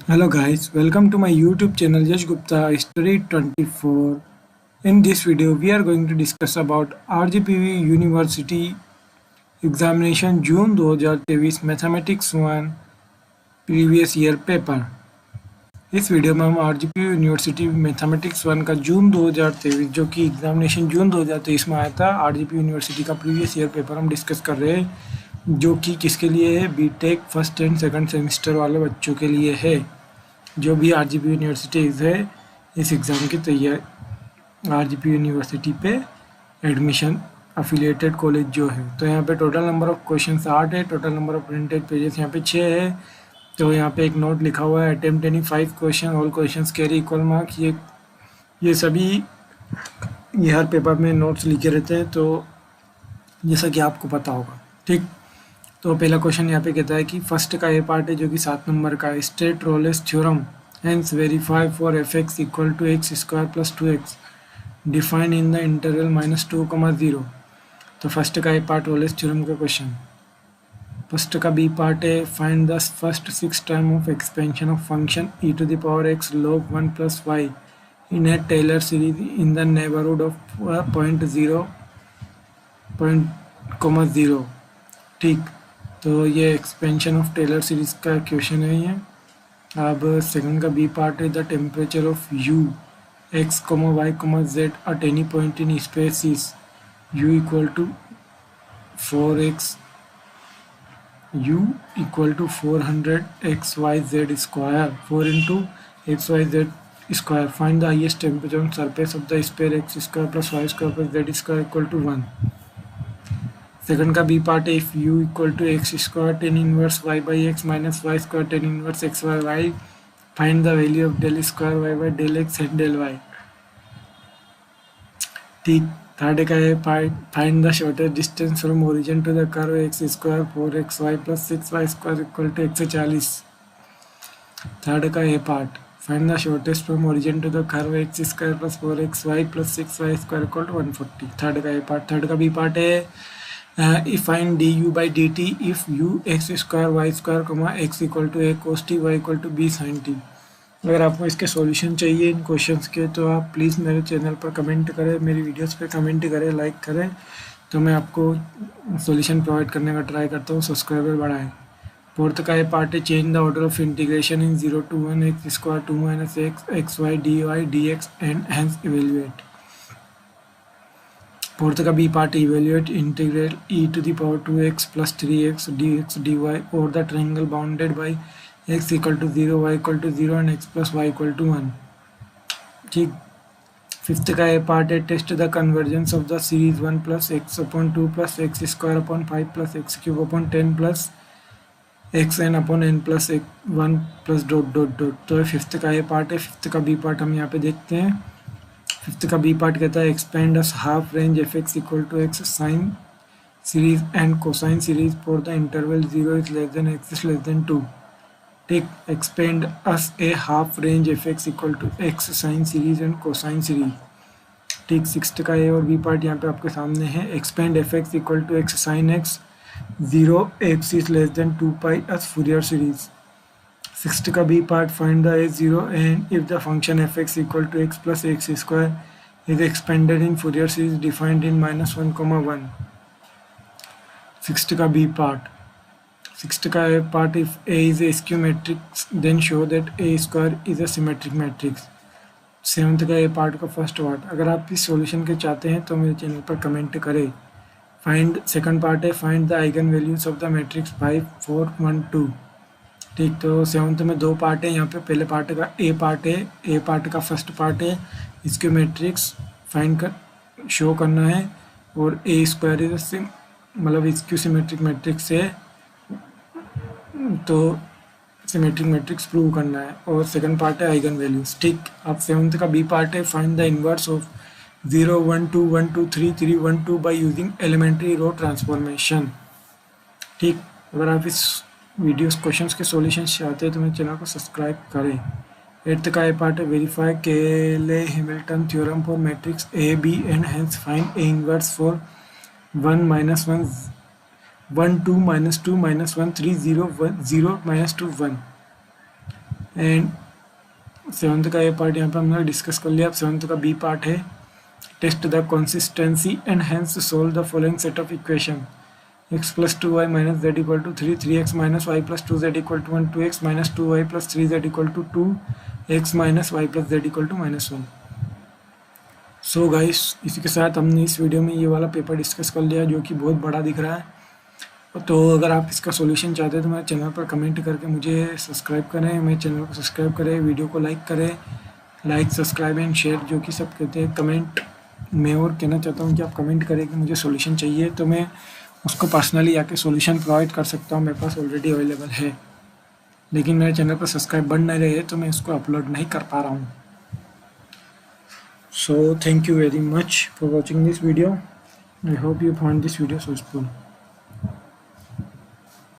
Hello guys, welcome to my YouTube channel Yash Gupta History 24. In this video, we are going to discuss about RGPV University Examination June 2023 Mathematics 1 Previous Year Paper. इस video में हम RGPV university mathematics 1 का जून 2023 जो कि examination जून 2023 में आया था, RGPV university का प्रीवियस ईयर पेपर हम डिस्कस कर रहे हैं, जो कि किसके लिए है? BTech first and second semester वाले बच्चों के लिए है। जो भी RGPV यूनिवर्सिटी है इस एग्ज़ाम की तैयारी RGPV यूनिवर्सिटी पे एडमिशन अफिलिएटेड कॉलेज जो है। तो यहाँ पे टोटल नंबर ऑफ क्वेश्चन 8 है, total number of printed pages यहाँ पे 6 है। तो यहाँ पे एक नोट लिखा हुआ है, attempt any 5 question, all questions carry equal marks. ये सभी ये हर पेपर में नोट्स लिखे रहते हैं, तो जैसा कि आपको पता होगा। ठीक, तो पहला क्वेश्चन यहाँ पे कहता है कि फर्स्ट का ए पार्ट है जो कि 7 नंबर का है। State Rolle's theorem hence verify for fx equal to x square plus 2x define in the interval -2, 0। तो फर्स्ट का ए पार्ट रोलेस थ्योरम का क्वेश्चन। फर्स्ट का बी पार्ट है find the first 6 time of expansion of function e to the power x log 1 plus y in a Taylor series in the neighbourhood of point 0, ठीक। तो ये expansion of Taylor series का question है ये। अब second का B part है the temperature of u x, y, z at any point in space is u equal to 4x u equal to 400 xyz square 4 into xyz square. Find the highest temperature on surface of the sphere x square plus y square plus z square equal to 1. Second का B part है if u equal to x square tan inverse y by x minus y square tan inverse x by y find the value of del square y by del x and del y। ठीक। Third का है find the shortest distance from origin to the curve x square 4xy plus 6y square equal to 140। Third का ए part find the shortest from origin to the curve x square plus 4xy plus 6y square equal to 140। Third का ए part. Third का B part है find du by dt if u x square y square comma x equal to a cos t y equal to b sin t। अगर आपको इसके solution चाहिए इन questions के तो आप प्लीज़ मेरे चैनल पर कमेंट करें, मेरी वीडियोस पे कमेंट करें, लाइक करें, तो मैं आपको सॉल्यूशन प्रोवाइड करने का ट्राई करता हूँ। सब्सक्राइबर बढ़ाएं। फोर्थ का ये पार्ट है change the order of integration in 0 to 1 x square 2 minus x x y d y d x and hence evaluate. Fourth का B part evaluate integral e to the power 2x plus 3x dx dy और the triangle bounded by x equal to 0 y equal to 0 and x plus y equal to 1। ठीक। Fifth का ए part है test the convergence of the series 1 plus x upon 2 plus x square upon 5 plus x cube upon 10 plus x n upon n plus 1 plus dot dot dot. तो fifth का ए part है। Fifth का B part हम यहाँ पे देखते हैं। Fifth का बी पार्ट कहता है expand as half range f x equal to x sine series and cosine series for the interval 0 is less than x is less than 2। ठीक। Expand as a half range f x equal to x sine series and cosine series. ठीक। Sixth का A और B part यहाँ पे आपके सामने है। Expand F x equal to x sine X 0 X is less than 2 pi as Fourier series. Sixth का B part find the a0 and if the function fx equal to x plus x square is expanded in Fourier series defined in -1, 1। Sixth का B part. Sixth का ए part if a is a skew matrix then show that a square is a symmetric matrix। Seventh का ए part का first part. अगर आप इस solution के चाहते हैं तो मेरे चैनल पर कमेंट करें। फाइंड सेकंड पार्ट है find the eigen values of the matrix 5 4 1 2। ठीक। तो सेवंथ में दो पार्ट है यहाँ पे। पहले पार्ट का ए पार्ट है। ए पार्ट का फर्स्ट पार्ट है इसके मैट्रिक्स फाइंड कर शो करना है और ए स्क्वायर इज मतलब इसक्यू सिमेट्रिक मैट्रिक्स है तो सिमेट्रिक मैट्रिक्स प्रूव करना है। और सेकंड पार्ट है आइगन वैल्यूज। ठीक। अब सेवंथ का बी पार्ट है find the inverse of 0 1 2 1 2 3 3 1 2 by using elementary row transformation. ठीक। अगर आप इस वीडियोस क्वेश्चंस के सॉल्यूशन चाहते हैं तो मेरे चैनल को सब्सक्राइब करें। एट्थ का ए पार्ट है verify Cayley Hamilton theorem for matrix A B and hence find A inverse for 1 -1 1 2 -2 -1 3 0 1 0 -2 1। And 7th का ये पार्ट यहाँ पे हमने डिस्कस कर लिया। अब 7th का बी पार्ट है, test the consistency and hence solve the following set of equation. x plus 2y minus z equal to 3, 3x minus y plus 2z equal to 1, 2x minus 2y plus 3z equal to 2, x minus y plus z equal to -1। So guys, इसी के साथ हमने इस video में ये वाला paper discuss कर लिया जो कि बहुत बड़ा दिख रहा है। तो अगर आप इसका सॉल्यूशन चाहते हैं तो मेरे चैनल पर कमेंट करके मुझे सब्सक्राइब करें, मेरे चैनल को सब्सक्राइब करें, वीडियो को लाइक करें, लाइक सब्सक्राइब एंड शेयर जो कि सब कहते हैं। कमेंट मैं और कहना चाहता हूँ कि आप कमेंट करें कि मुझे सॉल्यूशन चाहिए तो मैं उसको पर्सनली आके सॉल्यूशन प्रोवाइड कर सकता हूँ, मेरे पास ऑलरेडी अवेलेबल है। लेकिन मेरे चैनल पर सब्सक्राइब बन नहीं रहे तो मैं इसको अपलोड नहीं कर पा रहा हूँ। So thank you very much for watching this video. I hope you found this video useful.